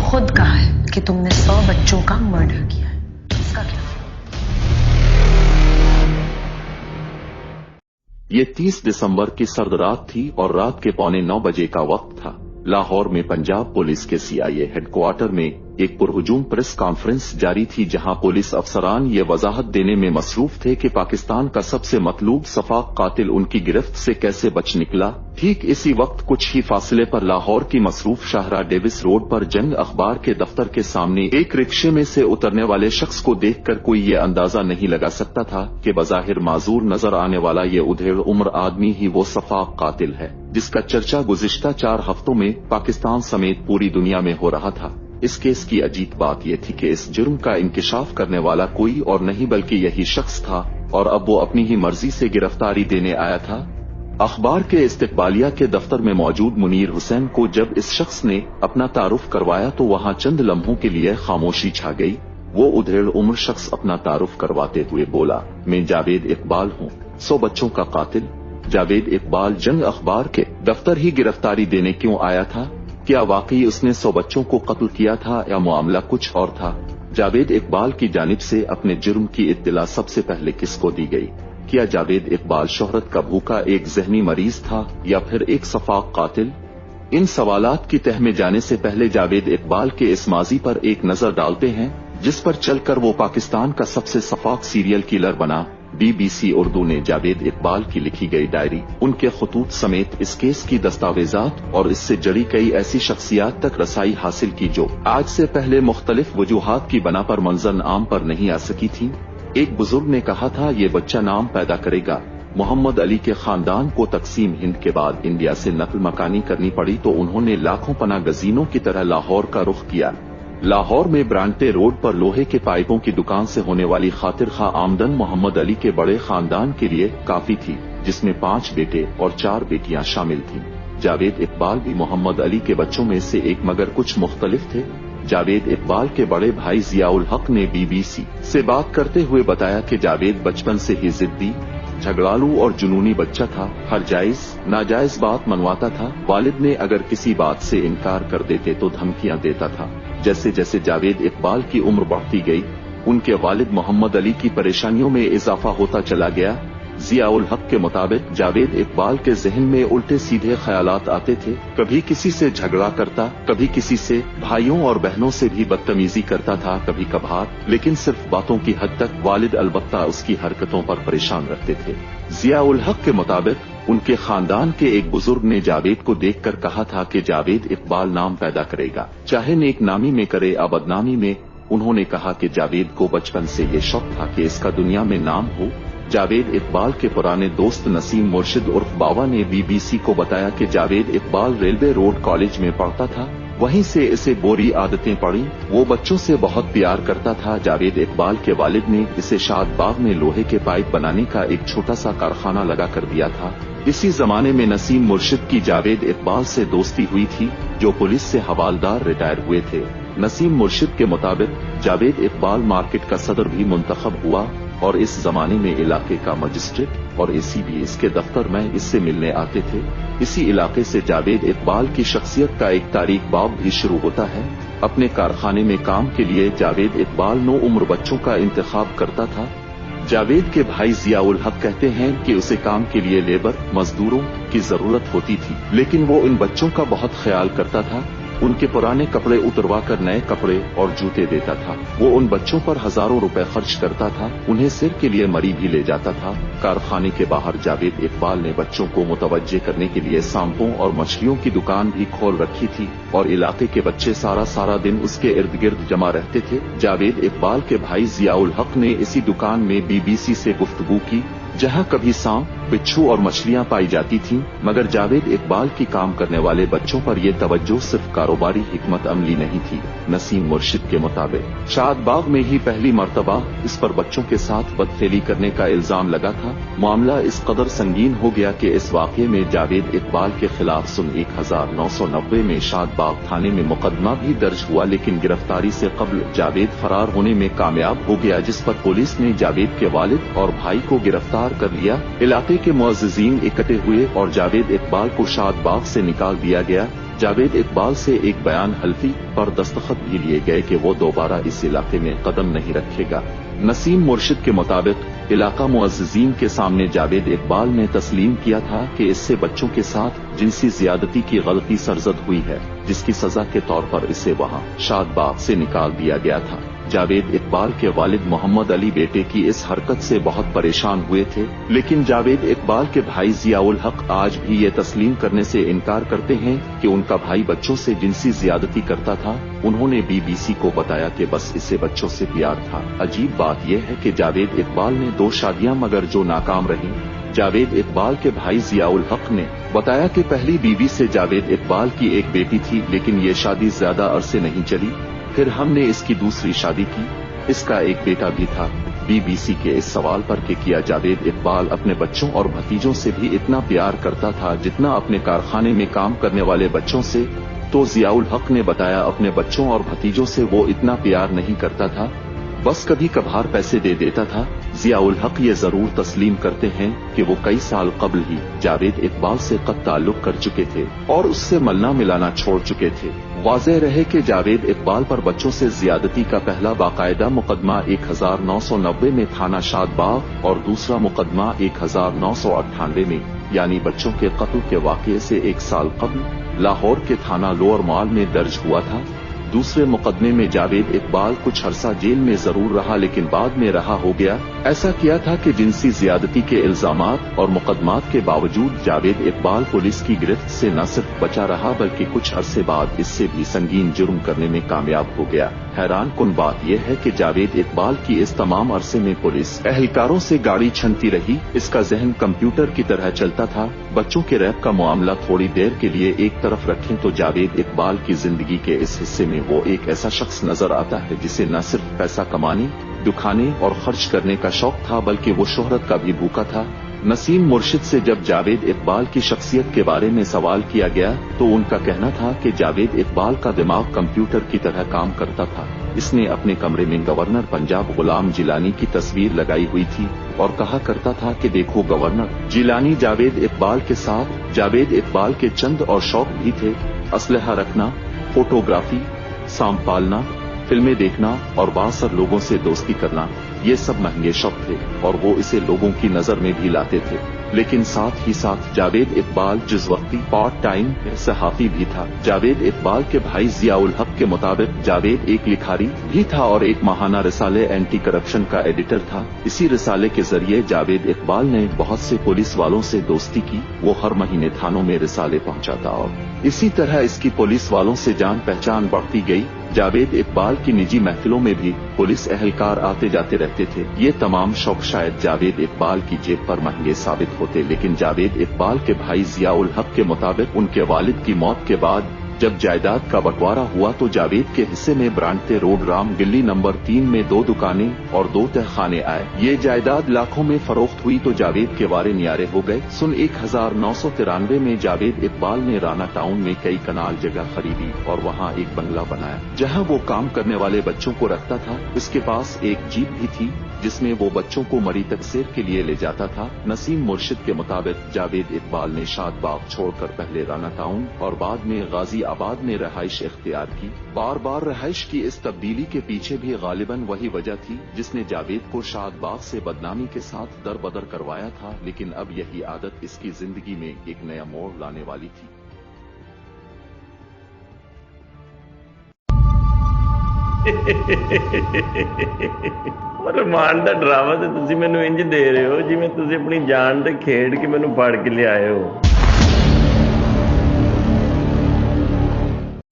खुद कहा है कि तुमने 100 बच्चों का मर्डर किया है, इसका क्या? ये 30 दिसंबर की सर्द रात थी और रात के 8:45 बजे का वक्त था। लाहौर में पंजाब पुलिस के CIA हेडक्वार्टर में एक पुरहुजूम प्रेस कॉन्फ्रेंस जारी थी, जहां पुलिस अफसरान ये वजाहत देने में मसरूफ थे कि पाकिस्तान का सबसे मतलूब सफाक कातिल उनकी गिरफ्त से कैसे बच निकला। ठीक इसी वक्त कुछ ही फासले पर लाहौर की मसरूफ शाहरा डेविस रोड पर जंग अखबार के दफ्तर के सामने एक रिक्शे में से उतरने वाले शख्स को देखकर कोई ये अंदाजा नहीं लगा सकता था कि बज़ाहिर माजूर नजर आने वाला ये उधेड़ उम्र आदमी ही वो सफाक कातिल है जिसका चर्चा गुज़िश्ता 4 हफ्तों में पाकिस्तान समेत पूरी दुनिया में हो रहा था। इस केस की अजीब बात यह थी कि इस जुर्म का इंकिशाफ करने वाला कोई और नहीं बल्कि यही शख्स था, और अब वो अपनी ही मर्जी से गिरफ्तारी देने आया था। अखबार के इस्तकबालिया के दफ्तर में मौजूद मुनीर हुसैन को जब इस शख्स ने अपना तारुफ करवाया तो वहां चंद लम्हों के लिए खामोशी छा गई। वो उधेड़ उम्र शख्स अपना तारुफ करवाते हुए बोला, मैं जावेद इकबाल हूँ, 100 बच्चों का कातिल। जावेद इकबाल जंग अखबार के दफ्तर ही गिरफ्तारी देने क्यों आया था? क्या वाकई उसने 100 बच्चों को कत्ल किया था या मामला कुछ और था? जावेद इकबाल की जानिब से अपने जुर्म की इत्तला सबसे पहले किसको दी गई? क्या जावेद इकबाल शोहरत का भूखा एक जहनी मरीज था या फिर एक सफाक कातिल? इन सवालात की तह में जाने से पहले जावेद इकबाल के इस माजी पर एक नजर डालते हैं जिस पर चलकर वो पाकिस्तान का सबसे सफाक सीरियल किलर बना। BBC उर्दू ने जावेद इकबाल की लिखी गई डायरी, उनके खतूत समेत इस केस की दस्तावेजात और इससे जड़ी कई ऐसी शख्सियात तक रसाई हासिल की जो आज से पहले मुख्तलिफ वजूहात की बना पर मंजर आम पर नहीं आ सकी थी। एक बुजुर्ग ने कहा था, ये बच्चा नाम पैदा करेगा। मोहम्मद अली के खानदान को तकसीम हिंद के बाद इंडिया से नकल मकानी करनी पड़ी तो उन्होंने लाखों पना गजीनों की तरह लाहौर का रुख किया। लाहौर में ब्रांटे रोड पर लोहे के पाइपों की दुकान से होने वाली खातिर खा आमदन मोहम्मद अली के बड़े खानदान के लिए काफी थी, जिसमें 5 बेटे और 4 बेटियां शामिल थीं। जावेद इकबाल भी मोहम्मद अली के बच्चों में से एक मगर कुछ मुख्तलिफ थे। जावेद इकबाल के बड़े भाई जियाउल हक ने BBC से बात करते हुए बताया कि जावेद बचपन से ही जिद्दी, झगड़ालू और जुनूनी बच्चा था। हर जायज नाजायज बात मनवाता था। वालिद ने अगर किसी बात से इनकार कर देते तो धमकियां देता था। जैसे जैसे जावेद इकबाल की उम्र बढ़ती गई, उनके वालिद मोहम्मद अली की परेशानियों में इजाफा होता चला गया। जियाउल हक के मुताबिक जावेद इकबाल के जहन में उल्टे सीधे ख्यालात आते थे। कभी किसी से झगड़ा करता, कभी किसी से, भाइयों और बहनों से भी बदतमीजी करता था कभी कभार, लेकिन सिर्फ बातों की हद तक। वालिद अलबत्ता उसकी हरकतों पर परेशान रहते थे। जियाउल हक के मुताबिक उनके खानदान के एक बुजुर्ग ने जावेद को देखकर कहा था कि जावेद इकबाल नाम पैदा करेगा, चाहे नेक नामी में करे या बदनामी में। उन्होंने कहा कि जावेद को बचपन से ये शौक था कि इसका दुनिया में नाम हो। जावेद इकबाल के पुराने दोस्त नसीम मुर्शिद उर्फ बाबा ने BBC को बताया कि Javed Iqbal railway road college में पढ़ता था, वहीं से इसे बुरी आदतें पड़ी। वो बच्चों से बहुत प्यार करता था। जावेद इकबाल के वालिद ने इसे शादबाग में लोहे के पाइप बनाने का एक छोटा सा कारखाना लगा कर दिया था। इसी जमाने में नसीम मुर्शिद की जावेद इकबाल से दोस्ती हुई थी, जो पुलिस से हवालदार रिटायर हुए थे। नसीम मुर्शिद के मुताबिक जावेद इकबाल मार्केट का सदर भी मुंतखब हुआ और इस जमाने में इलाके का मजिस्ट्रेट और ACB इसके दफ्तर में इससे मिलने आते थे। इसी इलाके से जावेद इकबाल की शख्सियत का एक तारीख बाब भी शुरू होता है। अपने कारखाने में काम के लिए जावेद इकबाल 9 उम्र बच्चों का इंतखाब करता था। जावेद के भाई जियाउल हक कहते हैं कि उसे काम के लिए लेबर मजदूरों की जरूरत होती थी, लेकिन वो इन बच्चों का बहुत ख्याल करता था। उनके पुराने कपड़े उतरवा कर नए कपड़े और जूते देता था। वो उन बच्चों पर हजारों रुपए खर्च करता था, उन्हें सिर के लिए मरी भी ले जाता था। कारखाने के बाहर जावेद इकबाल ने बच्चों को मुतवज्जे करने के लिए सांपों और मछलियों की दुकान भी खोल रखी थी और इलाके के बच्चे सारा दिन उसके इर्द गिर्द जमा रहते थे। जावेद इकबाल के भाई जियाउल हक ने इसी दुकान में BBC से गुफ्तगू की, जहां कभी सांप, बिच्छू और मछलियां पाई जाती थीं, मगर जावेद इकबाल की काम करने वाले बच्चों पर यह तवज्जो सिर्फ कारोबारी हिकमत अमली नहीं थी। नसीम मुर्शिद के मुताबिक शादबाग में ही पहली मर्तबा इस पर बच्चों के साथ बदफेली करने का इल्जाम लगा था। मामला इस कदर संगीन हो गया कि इस वाक़े में जावेद इकबाल के खिलाफ सन 1990 में शादबाग थाने में मुकदमा भी दर्ज हुआ, लेकिन गिरफ्तारी से कबल जावेद फरार होने में कामयाब हो गया, जिस पर पुलिस ने जावेद के वालिद और भाई को गिरफ्तार कर लिया। इलाके के मुअज़्ज़िज़ीन इकट्ठे हुए और जावेद इकबाल को शादबाग से निकाल दिया गया। जावेद इकबाल से एक बयान हल्फी पर दस्तखत भी लिए गए कि वो दोबारा इस इलाके में कदम नहीं रखेगा। नसीम मुर्शिद के मुताबिक इलाका मुअज़्ज़िज़ीन के सामने जावेद इकबाल ने तस्लीम किया था कि इससे बच्चों के साथ जिनसी ज़ियादती की गलती सरजद हुई है, जिसकी सजा के तौर पर इसे वहां शादबाग से निकाल दिया गया था। जावेद इकबाल के वालिद मोहम्मद अली बेटे की इस हरकत से बहुत परेशान हुए थे, लेकिन जावेद इकबाल के भाई जियाउल हक आज भी ये तस्लीम करने से इनकार करते हैं कि उनका भाई बच्चों से जिनसी ज़ियादती करता था। उन्होंने बीबीसी को बताया कि बस इसे बच्चों से प्यार था। अजीब बात यह है कि जावेद इकबाल ने 2 शादियां मगर जो नाकाम रही। जावेद इकबाल के भाई जियाउल हक ने बताया कि पहली बीवी से जावेद इकबाल की एक बेटी थी, लेकिन ये शादी ज्यादा अरसे नहीं चली। फिर हमने इसकी दूसरी शादी की, इसका एक बेटा भी था। बीबीसी के इस सवाल पर कि किया जावेद इकबाल अपने बच्चों और भतीजों से भी इतना प्यार करता था जितना अपने कारखाने में काम करने वाले बच्चों से, तो जियाउल हक ने बताया अपने बच्चों और भतीजों से वो इतना प्यार नहीं करता था, बस कभी कभार पैसे दे देता था। जियाउल हक ये जरूर तस्लीम करते हैं कि वो कई साल कबल ही जावेद इकबाल से कत ताल्लुक कर चुके थे और उससे मलना मिलाना छोड़ चुके थे। वाज़ेह रहे कि जावेद इकबाल पर बच्चों से ज्यादती का पहला बाकायदा मुकदमा 1990 में थाना शादबाग और दूसरा मुकदमा 1998 में यानी बच्चों के कत्ल के वाक़ये से 1 साल कबल लाहौर के थाना लोअर मॉल में दर्ज हुआ था। दूसरे मुकदमे में जावेद इकबाल कुछ अरसा जेल में जरूर रहा, लेकिन बाद में रहा हो गया। ऐसा किया था कि जिनसी ज्यादती के इल्जामात और मुकदमात के बावजूद जावेद इकबाल पुलिस की गिरफ्त से न सिर्फ बचा रहा बल्कि कुछ अरसे बाद इससे भी संगीन जुर्म करने में कामयाब हो गया। हैरान कुन बात यह है कि जावेद इकबाल की इस तमाम अरसे में पुलिस एहलकारों से गाड़ी छनती रही। इसका जहन कंप्यूटर की तरह चलता था। बच्चों के रैप का मामला थोड़ी देर के लिए एक तरफ रखें तो जावेद इकबाल की जिंदगी के इस हिस्से में वो एक ऐसा शख्स नजर आता है जिसे न सिर्फ पैसा कमाने, दुखाने और खर्च करने का शौक था बल्कि वो शोहरत का भी भूखा था। नसीम मुर्शिद से जब जावेद इकबाल की शख्सियत के बारे में सवाल किया गया तो उनका कहना था कि जावेद इकबाल का दिमाग कंप्यूटर की तरह काम करता था। इसने अपने कमरे में गवर्नर पंजाब गुलाम जिलानी की तस्वीर लगाई हुई थी और कहा करता था कि देखो गवर्नर जिलानी जावेद इकबाल के साथ। जावेद इकबाल के चंद और शौक भी थे, असलहा रखना, फोटोग्राफी, सांप पालना, फिल्में देखना और बासर लोगों से दोस्ती करना। ये सब महंगे शौक थे और वो इसे लोगों की नजर में भी लाते थे। लेकिन साथ ही साथ जावेद इकबाल जुज़वक्ती पार्ट टाइम सहाफी भी था। जावेद इकबाल के भाई जियाउल हक के मुताबिक जावेद एक लिखारी भी था और एक माहाना रिसाले एंटी करप्शन का एडिटर था। इसी रिसाले के जरिए जावेद इकबाल ने बहुत से पुलिस वालों से दोस्ती की। वो हर महीने थानों में रिसाले पहुंचाता और इसी तरह इसकी पुलिस वालों से जान पहचान बढ़ती गई। जावेद इकबाल की निजी महफिलों में भी पुलिस एहलकार आते जाते रहते थे। ये तमाम शौक शायद जावेद इकबाल की जेब पर महंगे साबित होते, लेकिन जावेद इकबाल के भाई जियाउल हक के मुताबिक उनके वालिद की मौत के बाद जब जायदाद का बंटवारा हुआ तो जावेद के हिस्से में ब्रांटे रोड राम गिल्ली नंबर 3 में 2 दुकानें और 2 तहखाने आए। ये जायदाद लाखों में फरोख्त हुई तो जावेद के वारे न्यारे हो गए। सन 1993 में जावेद इकबाल ने राना टाउन में कई कनाल जगह खरीदी और वहाँ एक बंगला बनाया जहाँ वो काम करने वाले बच्चों को रखता था। इसके पास एक जीप भी थी जिसमें वो बच्चों को मरी तक सैर के लिए ले जाता था। नसीम मुर्शिद के मुताबिक जावेद इकबाल ने शादबाग छोड़कर पहले राना टाउन और बाद में गाजी आबाद में रहाइश इख्तियार की। बार बार रहाइश की इस तब्दीली के पीछे भी गालिबन वही वजह थी जिसने जावेद को शादबाग से बदनामी के साथ दरबदर करवाया था, लेकिन अब यही आदत इसकी जिंदगी में एक नया मोड़ लाने वाली थी। ਰਮਾਨ ਦਾ ਡਰਾਵਾ ਤੇ ਤੁਸੀਂ ਮੈਨੂੰ ਇੰਜ ਦੇ ਰਹੇ ਹੋ ਜਿਵੇਂ ਤੁਸੀਂ ਆਪਣੀ ਜਾਨ ਤੇ ਖੇਡ ਕੇ ਮੈਨੂੰ ਫੜ ਕੇ ਲਿਆਏ ਹੋ।